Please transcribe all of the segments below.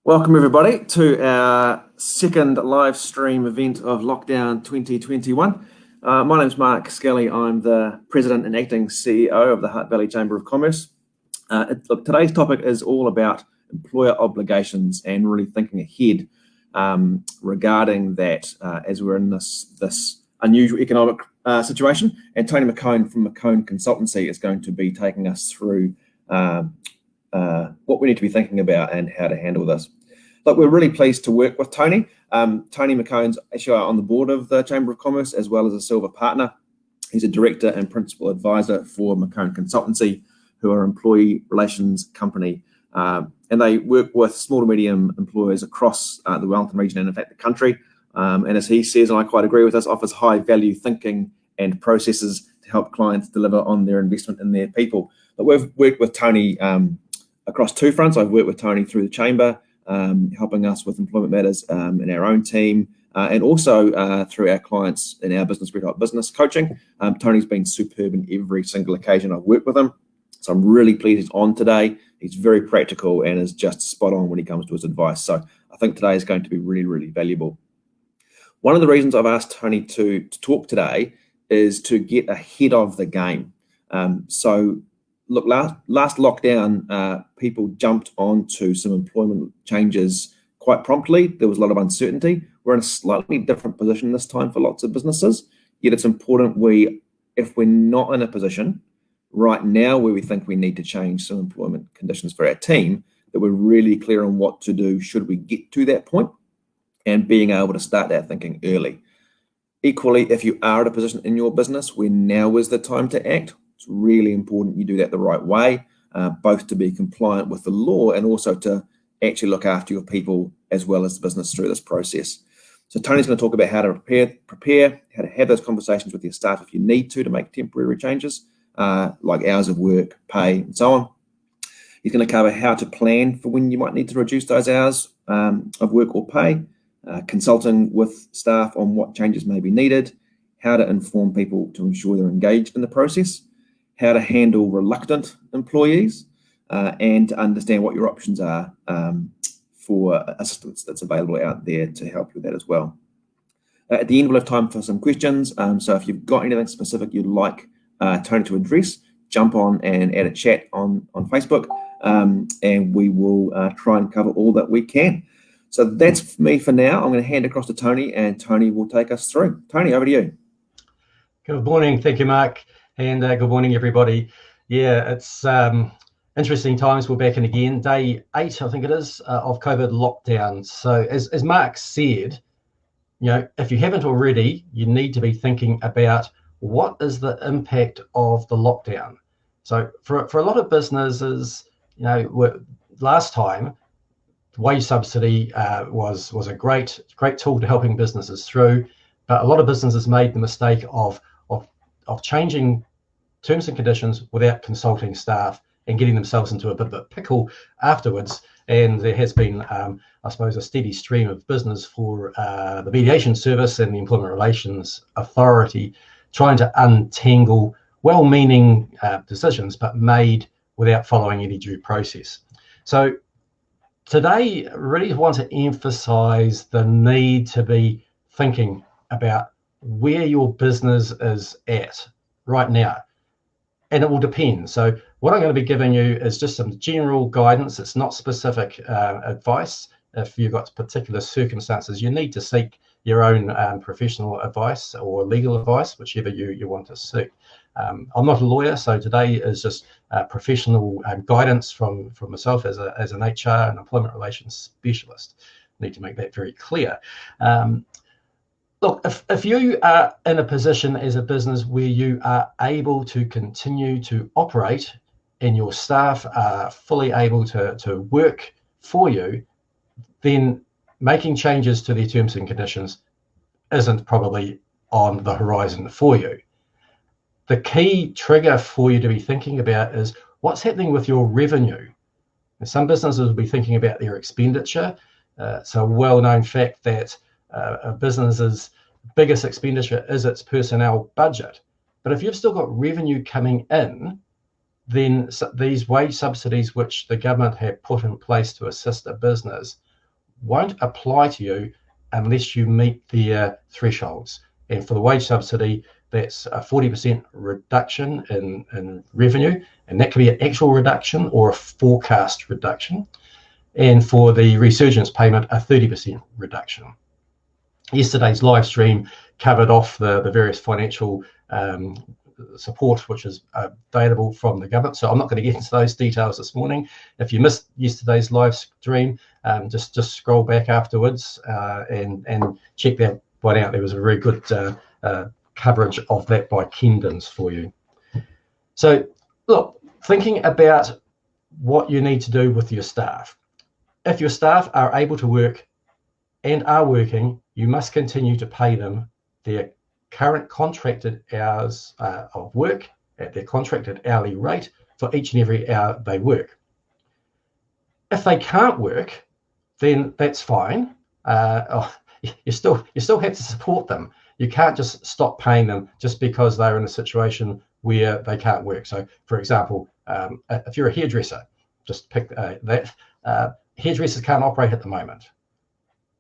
Welcome everybody to our second live stream event of Lockdown 2021. My name's Mark Skelly. I'm the President and Acting CEO of the Hutt Valley Chamber of Commerce. Look, today's topic is all about employer obligations and really thinking ahead regarding that as we're in this unusual economic situation. And Tony McKone from McKone Consultancy is going to be taking us through what we need to be thinking about and how to handle this. Look, we're really pleased to work with Tony. Tony McKone's actually on the board of the Chamber of Commerce as well as a silver partner. He's a director and principal advisor for McKone Consultancy, who are an employee relations company. And they work with small to medium employers across the Wellington region and in fact the country. And as he says, and I quite agree with this, offers high value thinking and processes to help clients deliver on their investment in their people. But we've worked with Tony across two fronts. I've worked with Tony through the chamber, helping us with employment matters in our own team, and also through our clients in our business, Red Hot Business Coaching. Tony's been superb in every single occasion I've worked with him. So I'm really pleased he's on today. He's very practical and is just spot on when he comes to his advice. So I think today is going to be really, really valuable. One of the reasons I've asked Tony to talk today is to get ahead of the game. Look, last lockdown, people jumped onto some employment changes quite promptly. There was a lot of uncertainty. We're in a slightly different position this time for lots of businesses, yet it's important if we're not in a position right now where we think we need to change some employment conditions for our team, that we're really clear on what to do should we get to that point and being able to start that thinking early. Equally, if you are at a position in your business where now is the time to act, it's really important you do that the right way, both to be compliant with the law and also to actually look after your people as well as the business through this process. So Tony's going to talk about how to prepare, how to have those conversations with your staff if you need to make temporary changes, like hours of work, pay, and so on. He's going to cover how to plan for when you might need to reduce those hours of work or pay, consulting with staff on what changes may be needed, how to inform people to ensure they're engaged in the process, how to handle reluctant employees, and to understand what your options are for assistance that's available out there to help you with that as well. At the end, we'll have time for some questions. So if you've got anything specific you'd like Tony to address, jump on and add a chat on Facebook, and we will try and cover all that we can. So that's me for now. I'm going to hand across to Tony, and Tony will take us through. Tony, over to you. Good morning. Thank you, Mark. And good morning, everybody. Yeah, it's interesting times. We're back in again. Day 8, I think it is, of COVID lockdown. So as Mark said, if you haven't already, you need to be thinking about what is the impact of the lockdown. So for a lot of businesses, last time, the wage subsidy was a great tool to helping businesses through, but a lot of businesses made the mistake of changing terms and conditions without consulting staff and getting themselves into a bit of a pickle afterwards. And there has been, I suppose, a steady stream of business for the mediation service and the Employment Relations Authority trying to untangle well-meaning decisions, but made without following any due process. So today, I really want to emphasize the need to be thinking about where your business is at right now. And it will depend. So what I'm going to be giving you is just some general guidance. It's not specific advice. If you've got particular circumstances, you need to seek your own professional advice or legal advice, whichever you want to seek. I'm not a lawyer, so today is just professional guidance from myself as an HR and employment relations specialist. I need to make that very clear. Look, if you are in a position as a business where you are able to continue to operate and your staff are fully able to work for you, then making changes to their terms and conditions isn't probably on the horizon for you. The key trigger for you to be thinking about is what's happening with your revenue. And some businesses will be thinking about their expenditure. It's a well-known fact that a business's biggest expenditure is its personnel budget. But if you've still got revenue coming in, then these wage subsidies which the government have put in place to assist a business won't apply to you unless you meet their thresholds. And for the wage subsidy, that's a 40% reduction in revenue, and that can be an actual reduction or a forecast reduction. And for the resurgence payment, a 30% reduction. Yesterday's live stream covered off the various financial support which is available from the government, so I'm not going to get into those details this morning. If you missed yesterday's live stream, just scroll back afterwards and check that one out. There was a very good coverage of that by Kendons for you. So look, thinking about what you need to do with your staff. If your staff are able to work and are working, you must continue to pay them their current contracted hours of work at their contracted hourly rate for each and every hour they work. If they can't work, then that's fine. You still have to support them. You can't just stop paying them just because they're in a situation where they can't work. So, for example, if you're a hairdresser, just pick that. Hairdressers can't operate at the moment.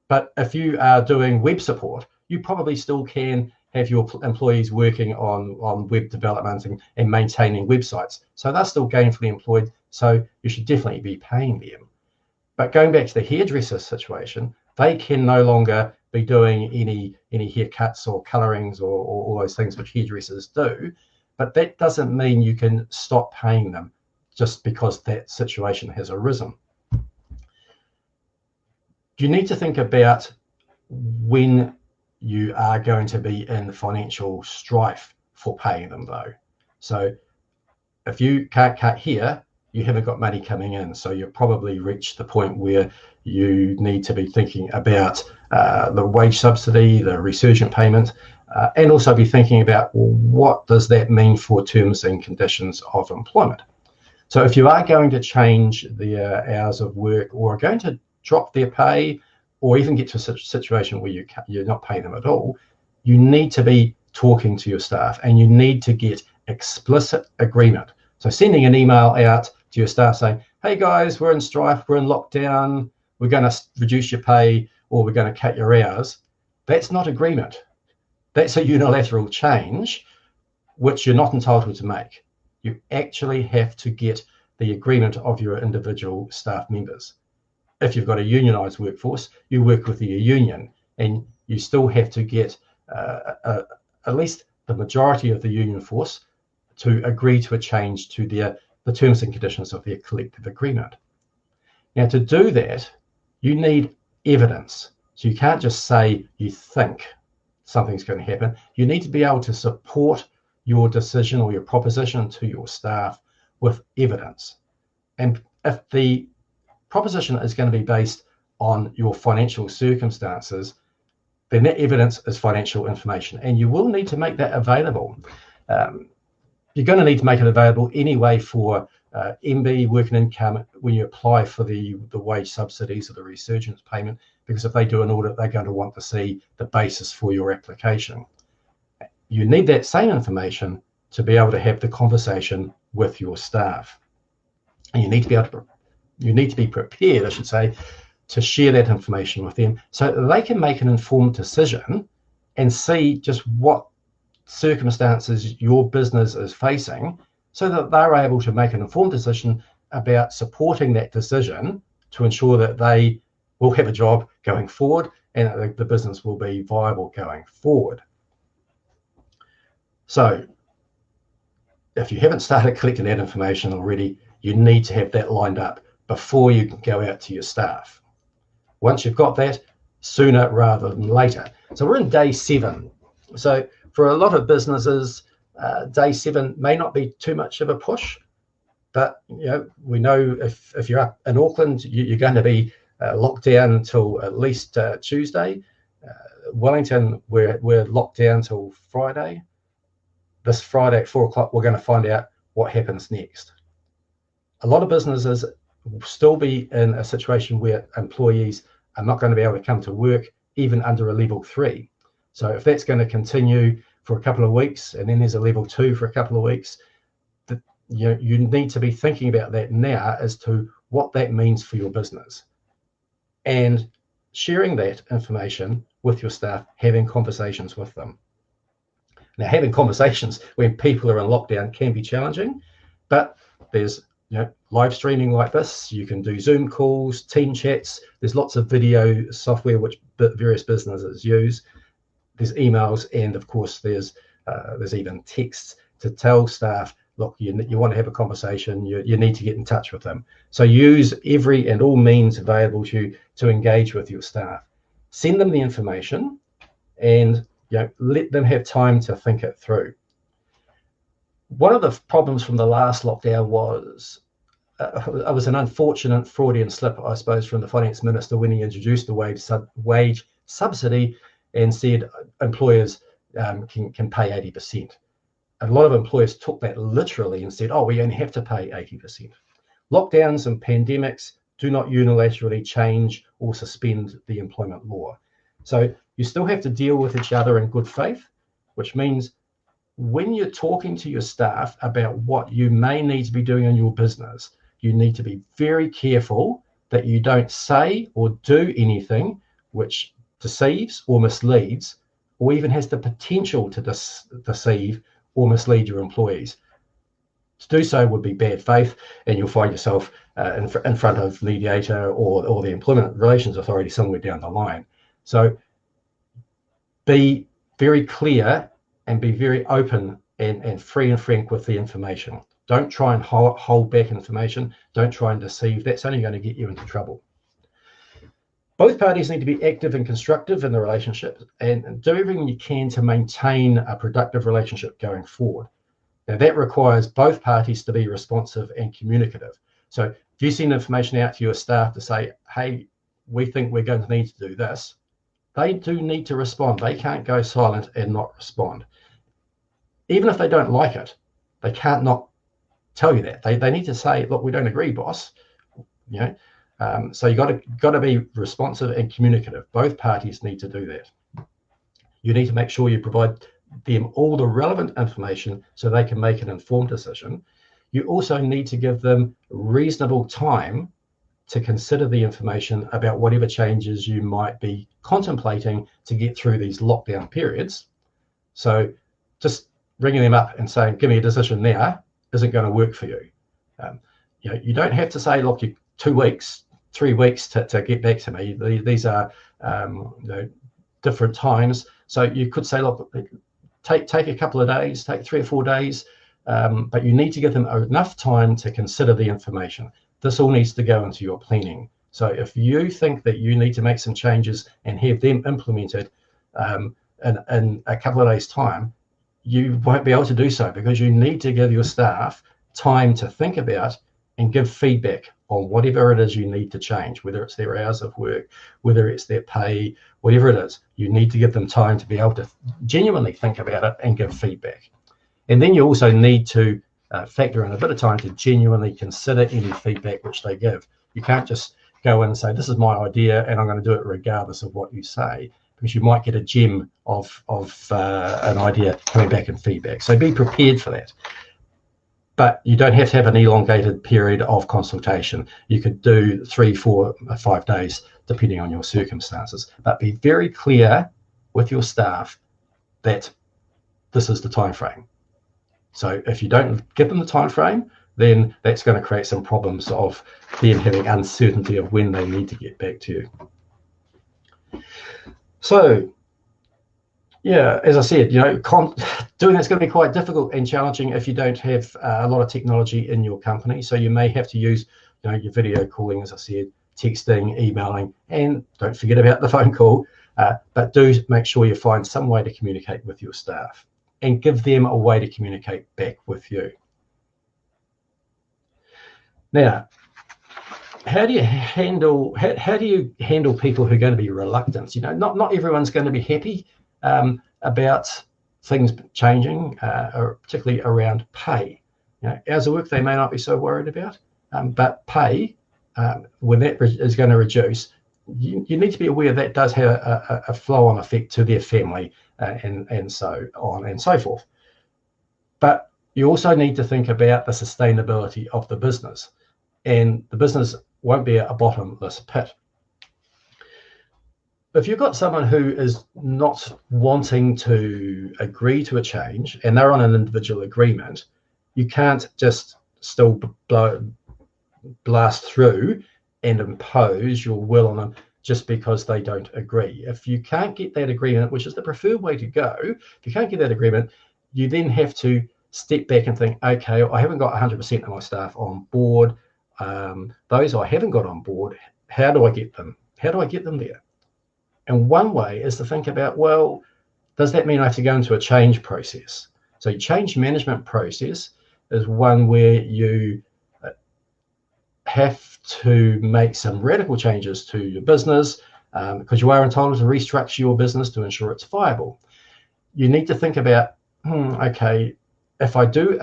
But if you are doing web support, you probably still can have your employees working on web development and maintaining websites. So they're still gainfully employed, so you should definitely be paying them. But going back to the hairdresser situation, they can no longer be doing any haircuts or colorings or all those things which hairdressers do. But that doesn't mean you can stop paying them just because that situation has arisen. You need to think about when you are going to be in financial strife for paying them though. So if you can't cut here, you haven't got money coming in. So you've probably reached the point where you need to be thinking about the wage subsidy, the resurgent payment, and also be thinking about, well, what does that mean for terms and conditions of employment? So if you are going to change the hours of work or are going to drop their pay or even get to a situation where you're not paying them at all, you need to be talking to your staff and you need to get explicit agreement. So sending an email out to your staff saying, hey guys, we're in strife, we're in lockdown, we're going to reduce your pay or we're going to cut your hours. That's not agreement. That's a unilateral change, which you're not entitled to make. You actually have to get the agreement of your individual staff members. If you've got a unionised workforce, you work with your union and you still have to get at least the majority of the union force to agree to a change to the terms and conditions of their collective agreement. Now, to do that, you need evidence. So you can't just say you think something's going to happen. You need to be able to support your decision or your proposition to your staff with evidence. And if the proposition is going to be based on your financial circumstances, then that evidence is financial information, and you will need to make that available. You're going to need to make it available anyway for MB working income when you apply for the wage subsidies or the resurgence payment, because if they do an audit, they're going to want to see the basis for your application. You need that same information to be able to have the conversation with your staff, and you need to be prepared, I should say, to share that information with them so that they can make an informed decision and see just what circumstances your business is facing, so that they're able to make an informed decision about supporting that decision to ensure that they will have a job going forward and that the business will be viable going forward. So if you haven't started collecting that information already, you need to have that lined up before you can go out to your staff. Once you've got that, sooner rather than later. So we're in day 7. So for a lot of businesses, day 7 may not be too much of a push, but we know if you're up in Auckland, you're going to be locked down until at least Tuesday. Wellington, we're locked down till Friday. This Friday at 4 o'clock, we're going to find out what happens next. A lot of businesses will still be in a situation where employees are not going to be able to come to work even under a level 3. So if that's going to continue for a couple of weeks and then there's a level 2 for a couple of weeks, you need to be thinking about that now as to what that means for your business. And sharing that information with your staff, having conversations with them. Now, having conversations when people are in lockdown can be challenging, but there's live streaming like this. You can do Zoom calls, team chats. There's lots of video software which various businesses use. There's emails, and of course there's even texts to tell staff, look, you want to have a conversation, you need to get in touch with them. So use every and all means available to you to engage with your staff. Send them the information and let them have time to think it through. One of the problems from the last lockdown was it was an unfortunate Freudian slip, I suppose, from the finance minister when he introduced the wage subsidy and said employers can pay 80%. A lot of employers took that literally and said, oh, we only have to pay 80%. Lockdowns and pandemics do not unilaterally change or suspend the employment law. So you still have to deal with each other in good faith, which means when you're talking to your staff about what you may need to be doing in your business, you need to be very careful that you don't say or do anything which deceives or misleads, or even has the potential to deceive or mislead your employees. To do so would be bad faith, and you'll find yourself in front of mediator or the Employment Relations Authority somewhere down the line. So be very clear and be very open and free and frank with the information. Don't try and hold back information. Don't try and deceive. That's only going to get you into trouble. Both parties need to be active and constructive in the relationship and do everything you can to maintain a productive relationship going forward. Now, that requires both parties to be responsive and communicative. So if you send information out to your staff to say, hey, we think we're going to need to do this, they do need to respond. They can't go silent and not respond. Even if they don't like it, they can't not tell you that. They need to say, look, we don't agree, boss. So you got to be responsive and communicative. Both parties need to do that. You need to make sure you provide them all the relevant information so they can make an informed decision. You also need to give them reasonable time to consider the information about whatever changes you might be contemplating to get through these lockdown periods. So just ringing them up and saying, give me a decision now, isn't going to work for you. You don't have to say, look, you 2 weeks, 3 weeks to get back to me. These are different times. So you could say, look, take a couple of days, take 3 or 4 days, but you need to give them enough time to consider the information. This all needs to go into your planning. So if you think that you need to make some changes and have them implemented in a couple of days' time, you won't be able to do so because you need to give your staff time to think about and give feedback on whatever it is you need to change, whether it's their hours of work, whether it's their pay, whatever it is. You need to give them time to be able to genuinely think about it and give feedback. And then you also need to factor in a bit of time to genuinely consider any feedback which they give. You can't just go in and say, this is my idea and I'm going to do it regardless of what you say, because you might get a gem of an idea coming back in feedback. So be prepared for that. But you don't have to have an elongated period of consultation. You could do 3, 4, 5 days, depending on your circumstances. But be very clear with your staff that this is the time frame. So if you don't give them the time frame, then that's going to create some problems of them having uncertainty of when they need to get back to you. So, yeah, as I said, doing that's going to be quite difficult and challenging if you don't have a lot of technology in your company. So you may have to use, your video calling, as I said, texting, emailing, and don't forget about the phone call. But do make sure you find some way to communicate with your staff and give them a way to communicate back with you. Now, how do you handle people who are going to be reluctant? Not everyone's going to be happy about things changing, or particularly around pay. Hours of work they may not be so worried about, but pay, when that is going to reduce, you need to be aware that does have a flow-on effect to their family and so on and so forth. But you also need to think about the sustainability of the business, and the business won't be a bottomless pit. if you've got someone who is not wanting to agree to a change and they're on an individual agreement, you can't just still blast through and impose your will on them just because they don't agree. If you can't get that agreement, which is the preferred way to go, if you can't get that agreement, you then have to step back and think, okay, I haven't got 100% of my staff on board. Those I haven't got on board, how do I get them? How do I get them there? And one way is to think about, well, does that mean I have to go into a change process? So your change management process is one where you have to make some radical changes to your business because you are entitled to restructure your business to ensure it's viable. You need to think about, okay, if I do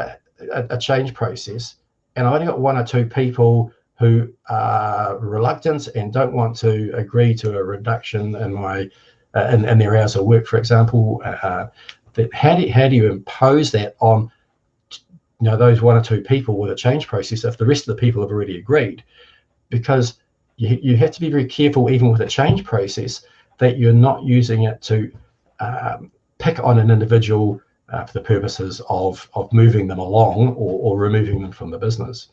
a change process and I've only got one or two people who are reluctant and don't want to agree to a reduction in my in their hours of work, for example, how do you impose that on those one or two people with a change process if the rest of the people have already agreed? Because you have to be very careful, even with a change process, that you're not using it to pick on an individual for the purposes of moving them along or removing them from the business.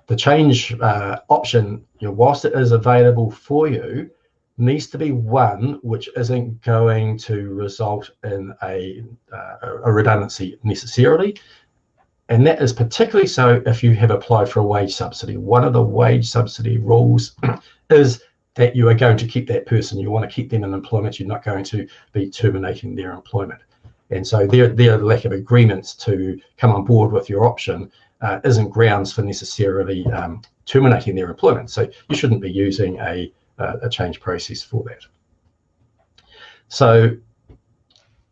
The change option, whilst it is available for you, needs to be one which isn't going to result in a redundancy necessarily. And that is particularly so if you have applied for a wage subsidy. One of the wage subsidy rules is that you are going to keep that person. You want to keep them in employment. You're not going to be terminating their employment. And so their lack of agreements to come on board with your option isn't grounds for necessarily terminating their employment. So you shouldn't be using a change process for that. So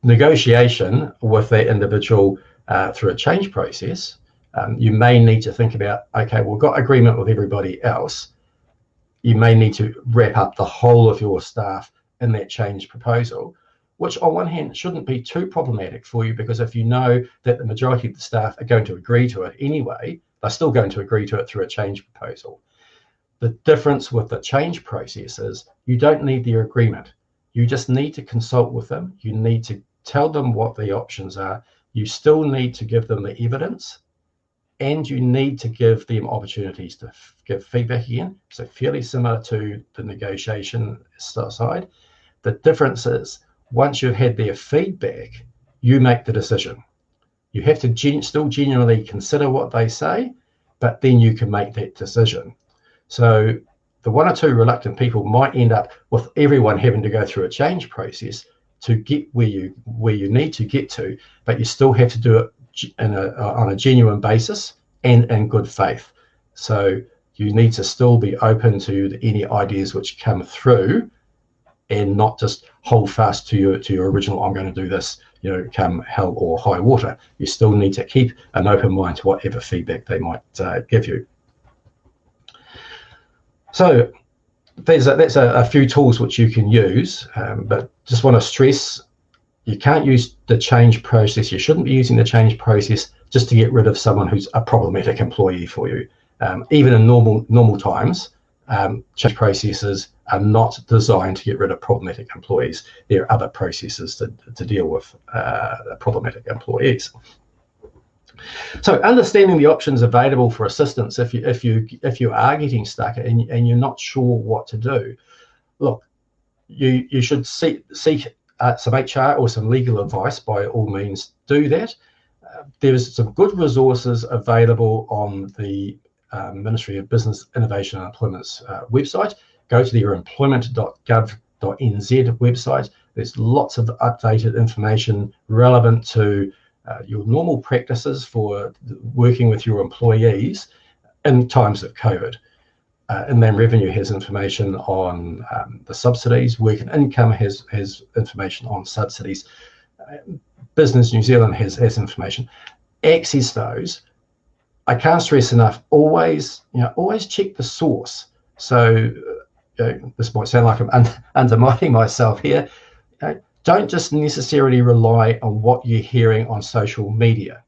negotiation with that individual through a change process, you may need to think about, okay, we've got agreement with everybody else. You may need to wrap up the whole of your staff in that change proposal, which on one hand shouldn't be too problematic for you, because if you know that the majority of the staff are going to agree to it anyway, they're still going to agree to it through a change proposal. The difference with the change process is you don't need their agreement. You just need to consult with them. You need to tell them what the options are. You still need to give them the evidence, and you need to give them opportunities to give feedback again. So fairly similar to the negotiation side. The difference is once you've had their feedback, you make the decision. You have to still genuinely consider what they say, but then you can make that decision. So the one or two reluctant people might end up with everyone having to go through a change process to get where you need to get to, but you still have to do it on a genuine basis and in good faith. So you need to still be open to any ideas which come through, and not just hold fast to your original, I'm going to do this, come hell or high water. You still need to keep an open mind to whatever feedback they might give you. So that's a few tools which you can use, but just want to stress, you can't use the change process. You shouldn't be using the change process just to get rid of someone who's a problematic employee for you. Even in normal times, change processes are not designed to get rid of problematic employees. There are other processes to deal with problematic employees. So understanding the options available for assistance if you are getting stuck and you're not sure what to do, look, you should seek some HR or some legal advice. By all means, do that. There's some good resources available on the Ministry of Business, Innovation and Employment's website. Go to their employment.gov.nz website. There's lots of updated information relevant to your normal practices for working with your employees in times of COVID. Inland Revenue has information on the subsidies. Work and Income has information on subsidies. Business New Zealand has information. Access those. I can't stress enough, always check the source. So this might sound like I'm undermining myself here. Don't just necessarily rely on what you're hearing on social media.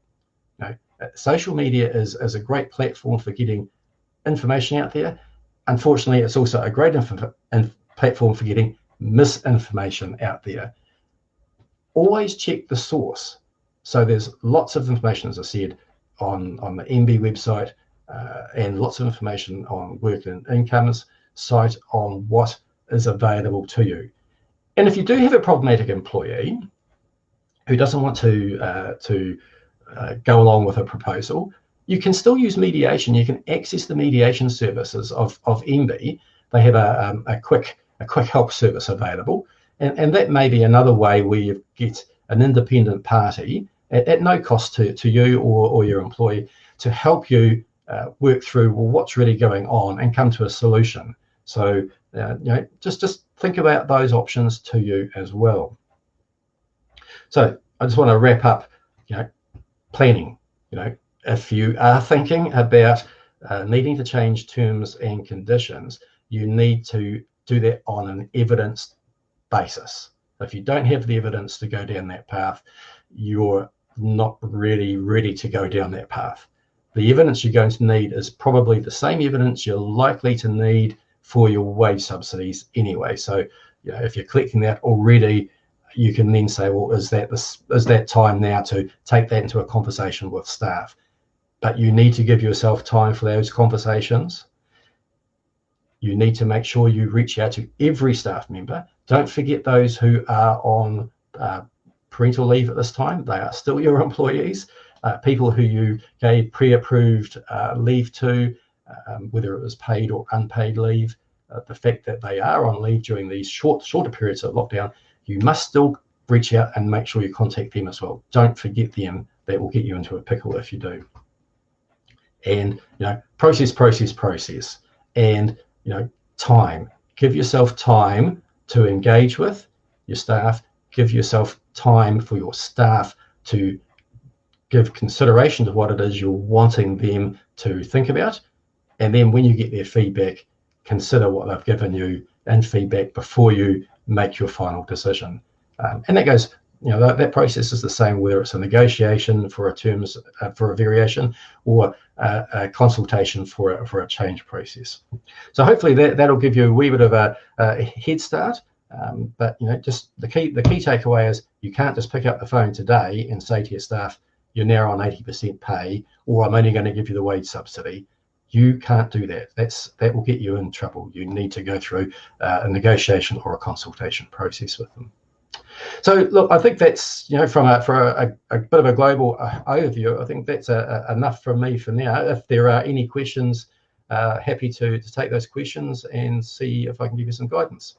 Social media is a great platform for getting information out there. Unfortunately, it's also a great platform for getting misinformation out there. Always check the source. So there's lots of information, as I said, on the MB website, and lots of information on Work and Income's site on what is available to you. And if you do have a problematic employee who doesn't want to go along with a proposal, you can still use mediation. You can access the mediation services of MB. They have a quick help service available, and that may be another way where you get an independent party at no cost to you or your employee to help you work through, well, what's really going on and come to a solution. So just think about those options to you as well. So I just want to wrap up, planning. If you are thinking about needing to change terms and conditions, you need to do that on an evidence basis. If you don't have the evidence to go down that path, you're not really ready to go down that path. The evidence you're going to need is probably the same evidence you're likely to need for your wage subsidies anyway. So, if you're collecting that already, you can then say, well, is that time now to take that into a conversation with staff? But you need to give yourself time for those conversations. You need to make sure you reach out to every staff member. Don't forget those who are on parental leave at this time. They are still your employees. People who you gave pre-approved leave to, whether it was paid or unpaid leave, the fact that they are on leave during these shorter periods of lockdown, you must still reach out and make sure you contact them as well. Don't forget them. That will get you into a pickle if you do. And process, and time. Give yourself time to engage with your staff. Give yourself time for your staff to give consideration to what it is you're wanting them to think about. And then when you get their feedback, consider what they've given you and feedback before you make your final decision. And that goes, that process is the same whether it's a negotiation for a variation or a consultation for a change process. So hopefully that'll give you a wee bit of a head start. But just the key takeaway is you can't just pick up the phone today and say to your staff, you're now on 80% pay, or I'm only going to give you the wage subsidy. You can't do that. That will get you in trouble. You need to go through a negotiation or a consultation process with them. So look, I think that's for a bit of a global overview. I think that's enough from me for now. If there are any questions, happy to take those questions and see if I can give you some guidance.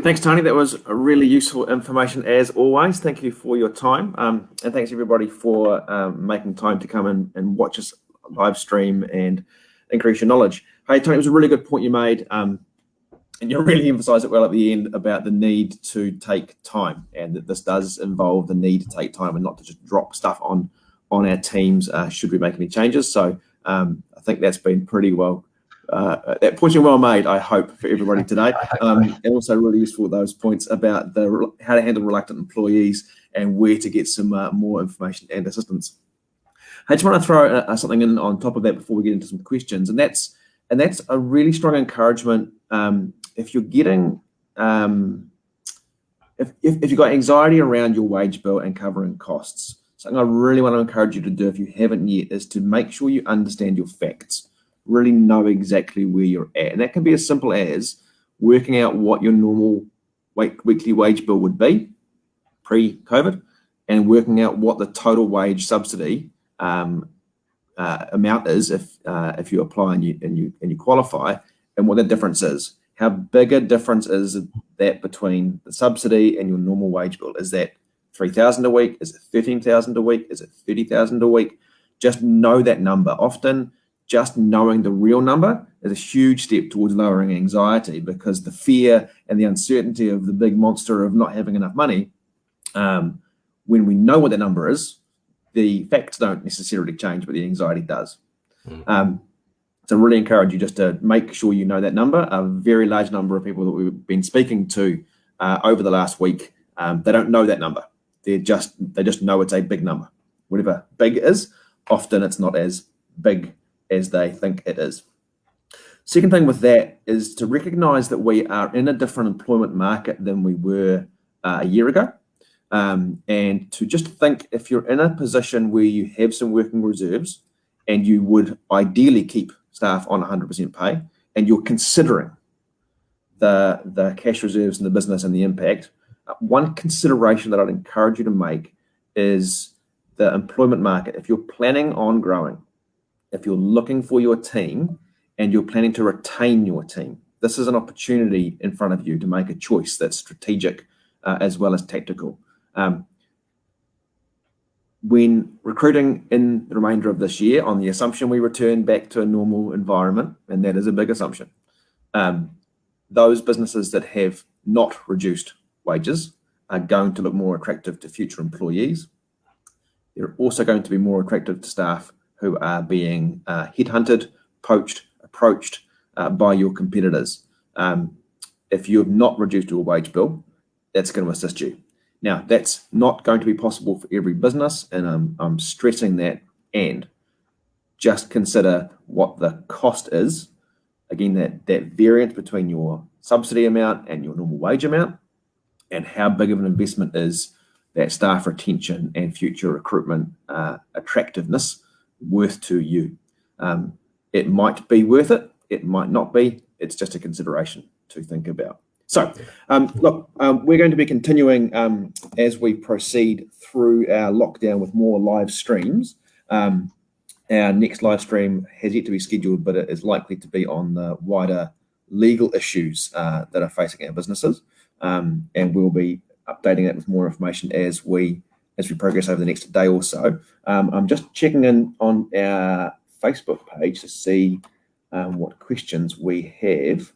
Thanks, Tony. That was a really useful information as always. Thank you for your time, and thanks everybody for making time to come and watch us live stream and increase your knowledge. Hey, Tony, it was a really good point you made, and you really emphasised it well at the end about the need to take time, and that this does involve the need to take time and not to just drop stuff on our teams should we make any changes. So I think that's been pretty well. That point is well made, I hope, for everybody today. And also really useful, those points about how to handle reluctant employees and where to get some more information and assistance. I just want to throw something in on top of that before we get into some questions, and that's a really strong encouragement. If you're getting, if you've got anxiety around your wage bill and covering costs, something I really want to encourage you to do if you haven't yet is to make sure you understand your facts. Really know exactly where you're at, and that can be as simple as working out what your normal weekly wage bill would be pre-COVID, and working out what the total wage subsidy amount is if you apply and you qualify, and what the difference is. How big a difference is that between the subsidy and your normal wage bill? Is that $3,000 a week? Is it $13,000 a week? Is it $30,000 a week? Just know that number. Often, just knowing the real number is a huge step towards lowering anxiety, because the fear and the uncertainty of the big monster of not having enough money, when we know what that number is, the facts don't necessarily change, but the anxiety does. So really encourage you just to make sure you know that number. A very large number of people that we've been speaking to over the last week, they don't know that number. They just know it's a big number. Whatever big is, often it's not as big as they think it is. Second thing with that is to recognise that we are in a different employment market than we were a year ago. And to just think, if you're in a position where you have some working reserves and you would ideally keep staff on 100% pay, and you're considering the cash reserves in the business and the impact, one consideration that I'd encourage you to make is the employment market. If you're planning on growing, if you're looking for your team and you're planning to retain your team, this is an opportunity in front of you to make a choice that's strategic as well as tactical. When recruiting in the remainder of this year, on the assumption we return back to a normal environment, and that is a big assumption, those businesses that have not reduced wages are going to look more attractive to future employees. They're also going to be more attractive to staff who are being headhunted, poached, approached by your competitors. If you have not reduced your wage bill, that's going to assist you. Now, that's not going to be possible for every business, and I'm stressing that. And just consider what the cost is. Again, that variance between your subsidy amount and your normal wage amount, and how big of an investment is that staff retention and future recruitment attractiveness worth to you. It might be worth it. It might not be. It's just a consideration to think about. So, look, we're going to be continuing as we proceed through our lockdown with more live streams. Our next live stream has yet to be scheduled, but it is likely to be on the wider legal issues that are facing our businesses. And we'll be updating it with more information as we progress over the next day or so. I'm just checking in on our Facebook page to see what questions we have.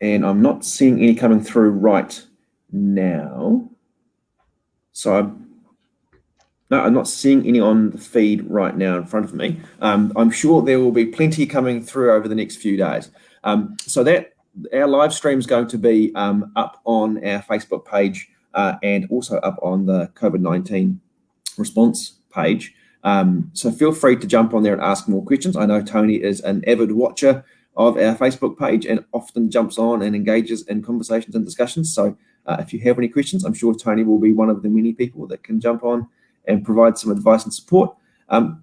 And I'm not seeing any coming through right now. So I'm not seeing any on the feed right now in front of me. I'm sure there will be plenty coming through over the next few days. So that our live stream is going to be up on our Facebook page and also up on the COVID-19 response page. So feel free to jump on there and ask more questions. I know Tony is an avid watcher of our Facebook page and often jumps on and engages in conversations and discussions. So if you have any questions, I'm sure Tony will be one of the many people that can jump on and provide some advice and support.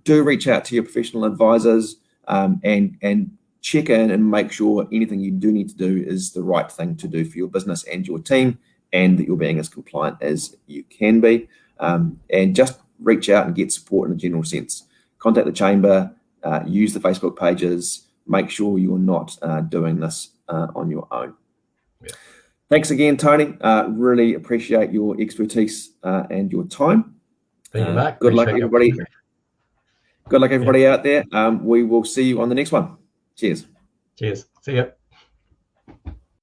Do reach out to your professional advisors and check in and make sure anything you do need to do is the right thing to do for your business and your team, and that you're being as compliant as you can be. And just reach out and get support in a general sense. Contact the chamber, use the Facebook pages, make sure you're not doing this on your own. Yeah. Thanks again, Tony. Really appreciate your expertise and your time. Thank you, Mark. Good luck, everybody. Good luck, everybody out there. We will see you on the next one. Cheers. Cheers. See ya.